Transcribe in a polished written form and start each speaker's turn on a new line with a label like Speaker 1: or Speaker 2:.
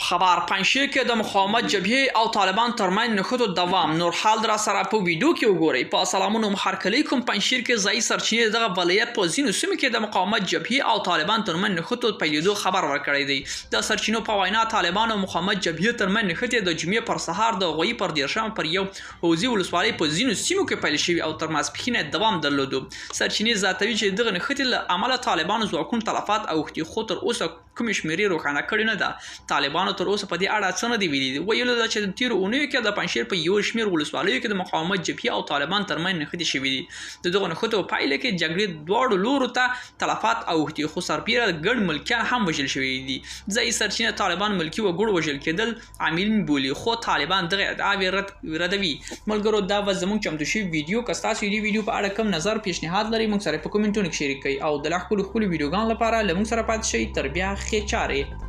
Speaker 1: خبر پنجشیر کې د مقاومت جبهې او طالبان ترمن نښتو دوام نور حال در سره په ویډیو کې وګورئ. په سلامونو محرکلی کوم پنجشیر کې ځای سرچینې دغه ولایت په ځینو سیمو کې د مقاومت جبهې او طالبان ترمن نښتو پیلېدو خبر ورکړی دی. د سرچینو په وینا طالبان او مقاومت جبهې ترمن نښتې د جمعې پر سهار د غوي پر 13 پر یو حوزې ولسوالۍ په ځینو سیمو کې پیل شوي او تر ماسپښینه دوام درلودو. سرچینې زیاتوي چې دغه نښتې له امله طالبانو ځواکونو تلفات اوښتي، خو تر اوسه کومې شمیرې روښانه کړې نه ده. طالبانو تر اوسه په دې اړه څه نه دي ویلي. ویلو ده چې د تیرو اونیو کې د پنجشیر په یو شمېر ولسوالیو کې د مقاومت جبهې او طالبان ترمنځ نښتې شوي دي. د دغو نښتو په پایله کې جګړې دواړو لورو ته تلفات اوښتي، خو سربیره ګڼ ملکیان هم وژل شوي دي. ځایي سرچینه طالبان ملکي وګړو وژل کېدل عاملین بولي، خو طالبان دغه ادعاوې ردوي. ملګرو، دا به زموږ چمتو شوي ویډیو. که ستاسو دې ویډیو په اړه کوم نظر پیشنهاد لرئ، موږ سره په کومنټونو کې شریک کړئ او د لا ښکلو ویډیوګانو لپاره له موږ سره پاتې شئ. تر بیا ښې چارې.